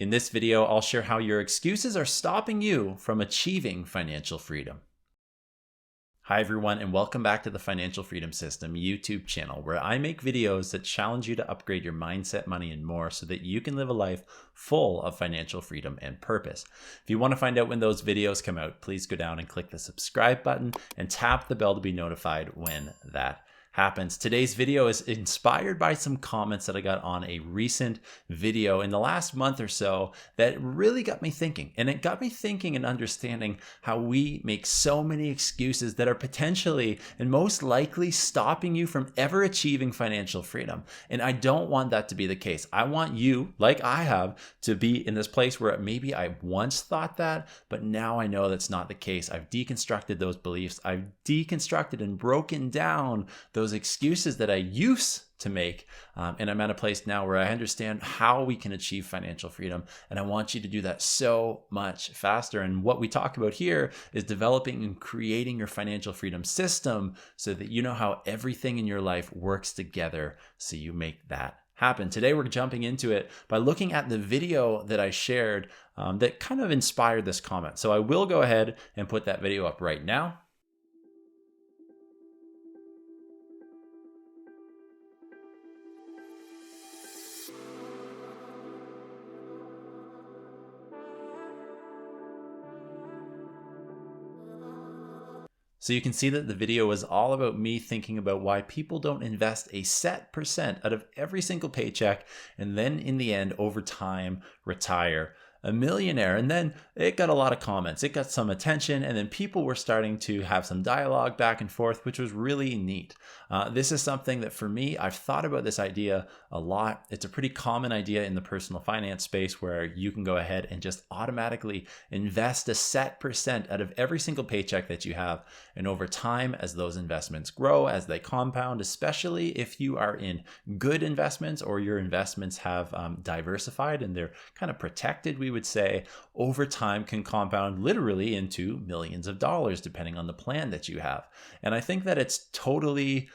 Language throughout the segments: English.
In this video, I'll share how your excuses are stopping you from achieving financial freedom. Hi everyone, and welcome back to the Financial Freedom System YouTube channel, where I make videos that challenge you to upgrade your mindset, money, and more so that you can live a life full of financial freedom and purpose. If you want to find out when those videos come out, please go down and click the subscribe button and tap the bell to be notified when that happens. Today's video is inspired by some comments that I got on a recent video in the last month or so that really got me thinking. And it got me thinking and understanding how we make so many excuses that are potentially and most likely stopping you from ever achieving financial freedom. And I don't want that to be the case. I want you, like I have, to be in this place where maybe I once thought that, but now I know that's not the case. I've deconstructed those beliefs. I've deconstructed and broken down those excuses that I used to make. And I'm at a place now where I understand how we can achieve financial freedom. And I want you to do that so much faster. And what we talk about here is developing and creating your financial freedom system so that you know how everything in your life works together so you make that happen. Today, we're jumping into it by looking at the video that I shared that kind of inspired this comment. So I will go ahead and put that video up right now. So you can see that the video was all about me thinking about why people don't invest a set percent out of every single paycheck and then in the end, over time, retire a millionaire. And then it got a lot of comments. It got some attention, and then people were starting to have some dialogue back and forth, which was really neat. This is something that for me, I've thought about this idea a lot. It's a pretty common idea in the personal finance space where you can go ahead and just automatically invest a set percent out of every single paycheck that you have. And over time, as those investments grow, as they compound, especially if you are in good investments or your investments have diversified and they're kind of protected, we would say, over time can compound literally into millions of dollars, depending on the plan that you have. And I think that it's totally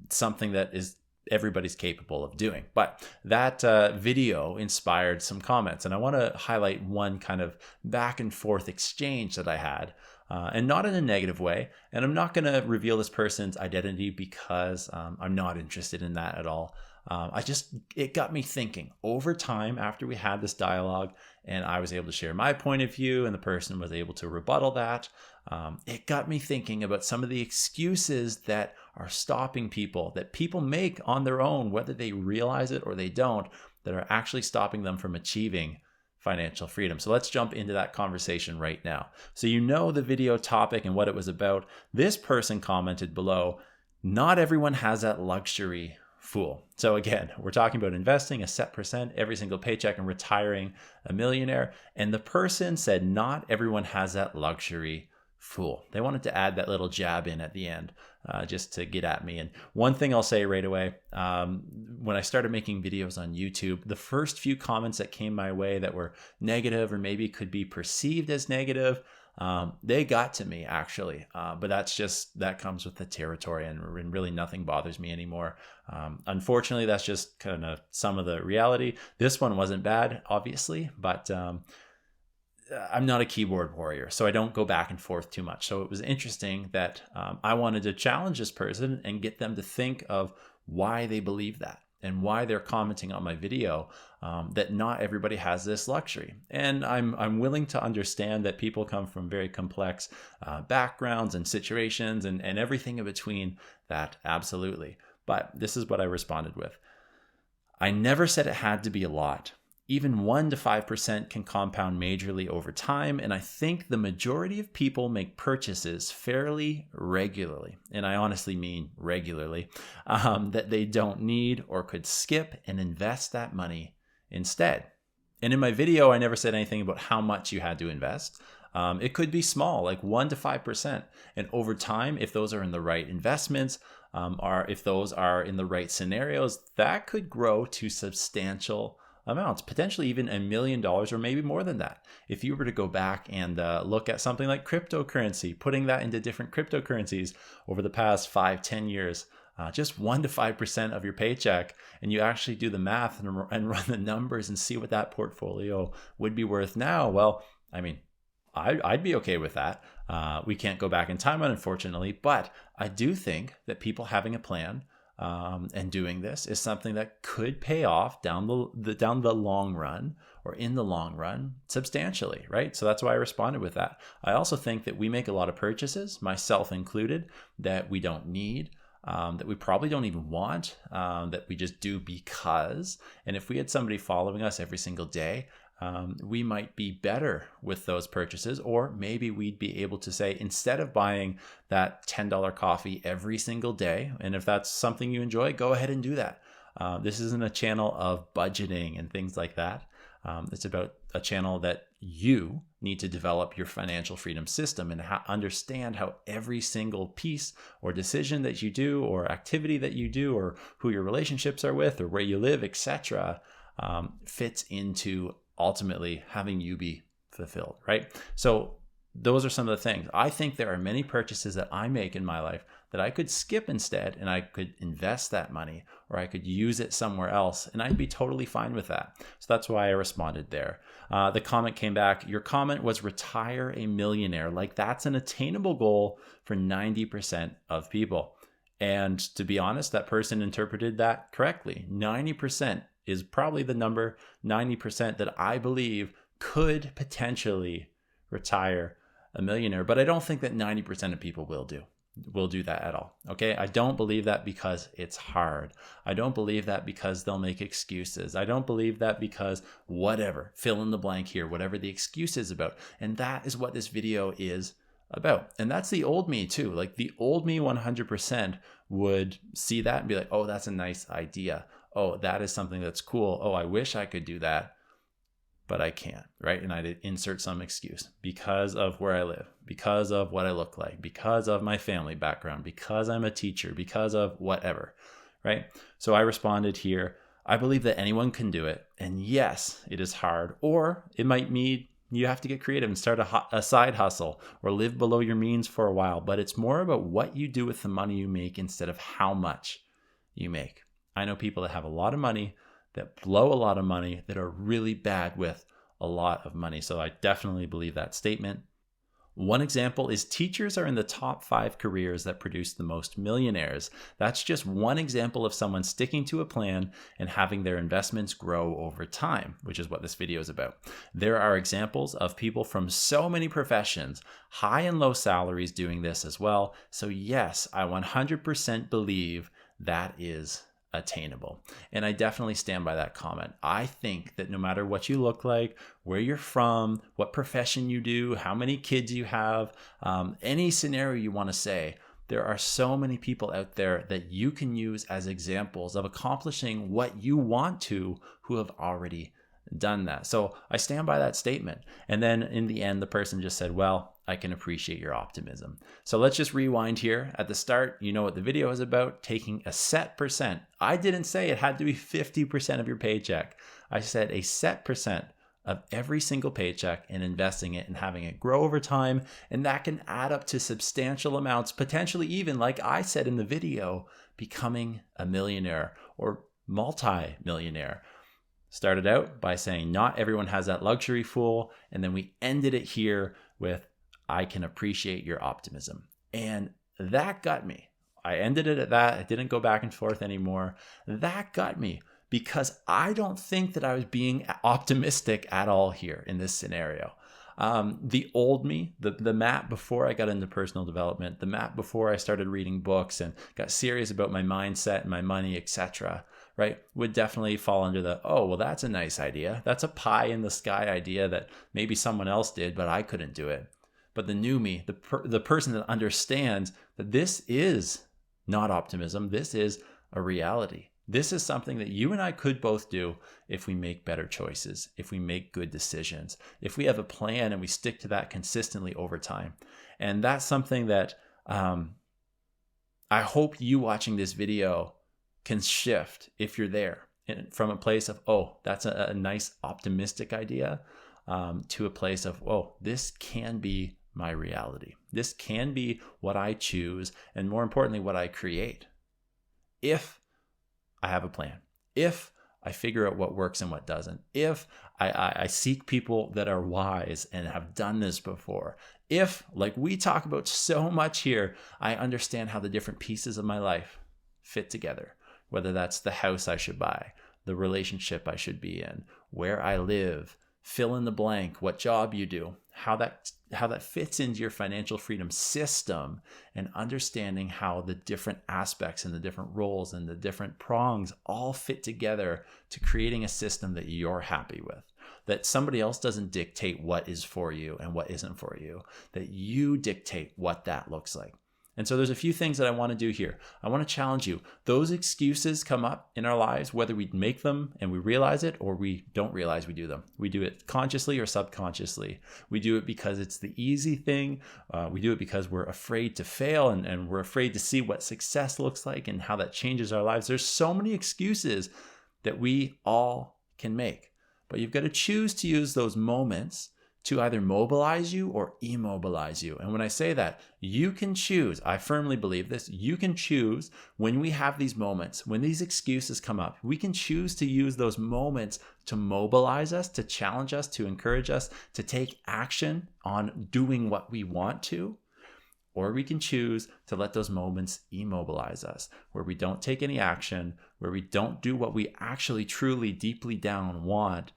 something that is everybody's capable of doing. But that video inspired some comments, and I want to highlight one kind of back and forth exchange that I had. And not in a negative way. And I'm not going to reveal this person's identity because I'm not interested in that at all. It got me thinking over time after we had this dialogue and I was able to share my point of view and the person was able to rebuttal that. It got me thinking about some of the excuses that are stopping people, that people make on their own, whether they realize it or they don't, that are actually stopping them from achieving financial freedom. So let's jump into that conversation right now. So you know the video topic and what it was about. This person commented below, "Not everyone has that luxury, fool." So again, we're talking about investing a set percent every single paycheck and retiring a millionaire. And the person said, "Not everyone has that luxury, fool." They wanted to add that little jab in at the end just to get at me. And one thing I'll say right away, when I started making videos on YouTube, the first few comments that came my way that were negative or maybe could be perceived as negative, they got to me actually. But that comes with the territory, and really nothing bothers me anymore. Unfortunately, that's just kind of some of the reality. This one wasn't bad, obviously, but I'm not a keyboard warrior, so I don't go back and forth too much. So it was interesting that I wanted to challenge this person and get them to think of why they believe that and why they're commenting on my video, that not everybody has this luxury. And I'm willing to understand that people come from very complex backgrounds and situations and everything in between that, absolutely. But this is what I responded with. "I never said it had to be a lot. Even 1 to 5% can compound majorly over time, and I think the majority of people make purchases fairly regularly," and I honestly mean regularly, "that they don't need or could skip and invest that money instead." And in my video, I never said anything about how much you had to invest. It could be small, like 1 to 5%. And over time, if those are in the right investments, or if those are in the right scenarios, that could grow to substantial amounts, potentially even $1 million or maybe more than that. If you were to go back and look at something like cryptocurrency, putting that into different cryptocurrencies over the past 5-10 years, just 1 to 5% of your paycheck, and you actually do the math and run the numbers and see what that portfolio would be worth now, well, I mean, I'd be okay with that. We can't go back in time, unfortunately, but I do think that people having a plan and doing this is something that could pay off down the long run, or in the long run, substantially, right? So that's why I responded with that. I also think that we make a lot of purchases, myself included, that we don't need, that we probably don't even want, that we just do because. And if we had somebody following us every single day, we might be better with those purchases, or maybe we'd be able to say, instead of buying that $10 coffee every single day, and if that's something you enjoy, go ahead and do that. This isn't a channel of budgeting and things like that. It's about a channel that you need to develop your financial freedom system and understand how every single piece or decision that you do, or activity that you do, or who your relationships are with, or where you live, etc., fits into ultimately having you be fulfilled, right? So those are some of the things. I think there are many purchases that I make in my life that I could skip instead, and I could invest that money, or I could use it somewhere else, and I'd be totally fine with that. So that's why I responded there. The comment came back. Your comment was retire a millionaire. Like, that's an attainable goal for 90% of people. And to be honest, that person interpreted that correctly. 90% is probably the number, 90% that I believe could potentially retire a millionaire. But I don't think that 90% of people will do that at all. Okay. I don't believe that because it's hard. I don't believe that because they'll make excuses. I don't believe that because whatever, fill in the blank here, whatever the excuse is about. And that is what this video is about. And that's the old me too. Like, the old me 100% would see that and be like, oh, that's a nice idea. Oh, that is something that's cool. Oh, I wish I could do that, but I can't, right? And I'd insert some excuse because of where I live, because of what I look like, because of my family background, because I'm a teacher, because of whatever, right? So I responded here, I believe that anyone can do it. And yes, it is hard, or it might mean you have to get creative and start a side hustle, or live below your means for a while. But it's more about what you do with the money you make instead of how much you make. I know people that have a lot of money, that blow a lot of money, that are really bad with a lot of money. So I definitely believe that statement. One example is teachers are in the top 5 careers that produce the most millionaires. That's just one example of someone sticking to a plan and having their investments grow over time, which is what this video is about. There are examples of people from so many professions, high and low salaries, doing this as well. So yes, I 100% believe that is attainable. And I definitely stand by that comment. I think that no matter what you look like, where you're from, what profession you do, how many kids you have, any scenario you want to say, there are so many people out there that you can use as examples of accomplishing what you want to, who have already done that. So I stand by that statement. And then in the end, the person just said, well, I can appreciate your optimism. So let's just rewind here. At the start, you know what the video is about, taking a set percent. I didn't say it had to be 50% of your paycheck. I said a set percent of every single paycheck and investing it and having it grow over time. And that can add up to substantial amounts, potentially even, like I said in the video, becoming a millionaire or multi-millionaire. Started out by saying not everyone has that luxury fool. And then we ended it here with, I can appreciate your optimism. And that got me. I ended it at that. I didn't go back and forth anymore. That got me because I don't think that I was being optimistic at all here in this scenario. The old me, the Matt before I got into personal development, the Matt before I started reading books and got serious about my mindset and my money, etc., right, would definitely fall under the, oh, well, that's a nice idea. That's a pie in the sky idea that maybe someone else did, but I couldn't do it. But the new me, the person that understands that this is not optimism, this is a reality. This is something that you and I could both do if we make better choices, if we make good decisions, if we have a plan and we stick to that consistently over time. And that's something that I hope you watching this video can shift if you're there, from a place of, oh, that's a nice optimistic idea, to a place of, oh, this can be my reality. This can be what I choose, and more importantly, what I create. if I have a plan, if I figure out what works and what doesn't, if I seek people that are wise and have done this before, if, like we talk about so much here, I understand how the different pieces of my life fit together, whether that's the house I should buy, the relationship I should be in, where I live, fill in the blank, what job you do, how that fits into your financial freedom system, and understanding how the different aspects and the different roles and the different prongs all fit together to creating a system that you're happy with, that somebody else doesn't dictate what is for you and what isn't for you, that you dictate what that looks like. And so there's a few things that I want to do here. I want to challenge you. Those excuses come up in our lives, whether we make them and we realize it or we don't realize we do them. We do it consciously or subconsciously. We do it because it's the easy thing. We do it because we're afraid to fail and we're afraid to see what success looks like and how that changes our lives. There's so many excuses that we all can make. But you've got to choose to use those moments to either mobilize you or immobilize you. And when I say that, you can choose, I firmly believe this, you can choose when we have these moments, when these excuses come up, we can choose to use those moments to mobilize us, to challenge us, to encourage us, to take action on doing what we want to. Or we can choose to let those moments immobilize us, where we don't take any action, where we don't do what we actually truly deeply down want,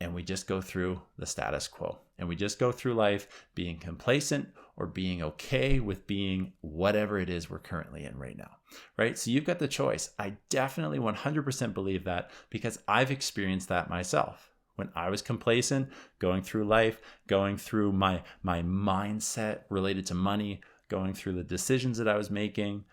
and we just go through the status quo. And we just go through life being complacent or being okay with being whatever it is we're currently in right now, right? So you've got the choice. I definitely 100% believe that because I've experienced that myself. When I was complacent, going through life, going through my mindset related to money, going through the decisions that I was making,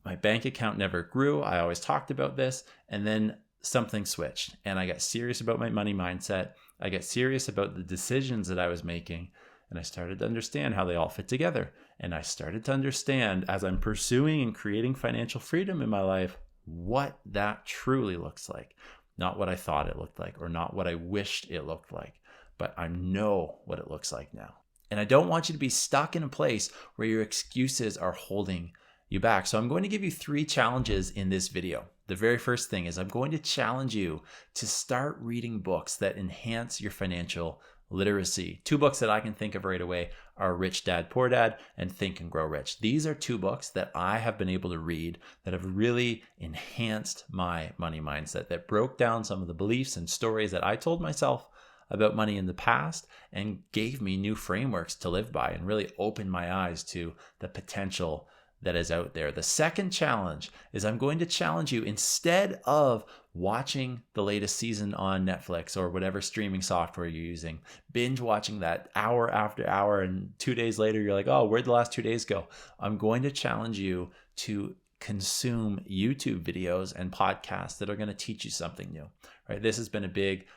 my bank account never grew. I always talked about this. And then something switched and I got serious about my money mindset. I got serious about the decisions that I was making, and I started to understand how they all fit together. And I started to understand, as I'm pursuing and creating financial freedom in my life, what that truly looks like. Not what I thought it looked like or not what I wished it looked like, but I know what it looks like now. And I don't want you to be stuck in a place where your excuses are holding you back. So I'm going to give you 3 challenges in this video. The very first thing is I'm going to challenge you to start reading books that enhance your financial literacy. 2 books that I can think of right away are Rich Dad, Poor Dad and Think and Grow Rich. These are 2 books that I have been able to read that have really enhanced my money mindset, that broke down some of the beliefs and stories that I told myself about money in the past and gave me new frameworks to live by and really opened my eyes to the potential that is out there. The second challenge is I'm going to challenge you, instead of watching the latest season on Netflix or whatever streaming software you're using, binge watching that hour after hour, and 2 days later you're like, oh, where'd the last 2 days go? I'm going to challenge you to consume YouTube videos and podcasts that are going to teach you something new, right? This has been a big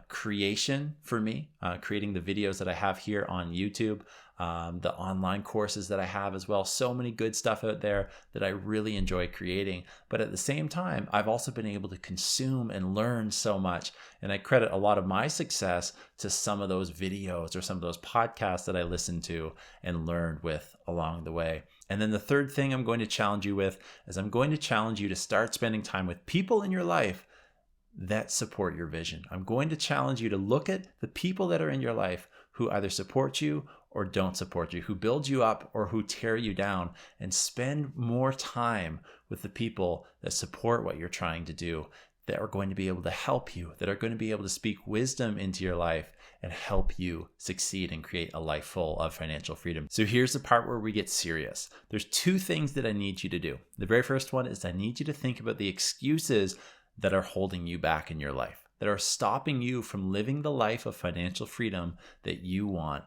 creation for me, creating the videos that I have here on YouTube, the online courses that I have as well. So many good stuff out there that I really enjoy creating. But at the same time, I've also been able to consume and learn so much. And I credit a lot of my success to some of those videos or some of those podcasts that I listened to and learned with along the way. And then the third thing I'm going to challenge you with is I'm going to challenge you to start spending time with people in your life that support your vision. I'm going to challenge you to look at the people that are in your life who either support you or don't support you, who build you up or who tear you down, and spend more time with the people that support what you're trying to do, that are going to be able to help you, that are going to be able to speak wisdom into your life and help you succeed and create a life full of financial freedom. So here's the part where we get serious. There's 2 things that I need you to do. The very first one is I need you to think about the excuses that are holding you back in your life, that are stopping you from living the life of financial freedom that you want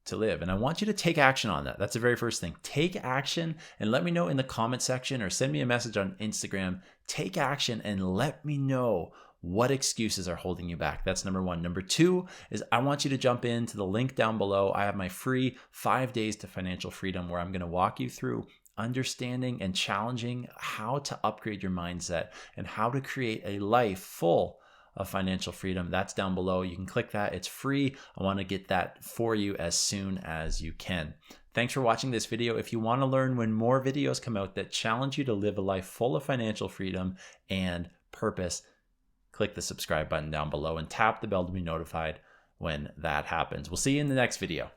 to live. And I want you to take action on that. That's the very first thing. Take action and let me know in the comment section or send me a message on Instagram. Take action and let me know what excuses are holding you back. That's number 1. Number 2 is I want you to jump into the link down below. I have my free 5 days to financial freedom, where I'm going to walk you through understanding and challenging how to upgrade your mindset and how to create a life full of financial freedom. That's down below. You can click that. It's free. I want to get that for you as soon as you can. Thanks for watching this video. If you want to learn when more videos come out that challenge you to live a life full of financial freedom and purpose, click the subscribe button down below and tap the bell to be notified when that happens. We'll see you in the next video.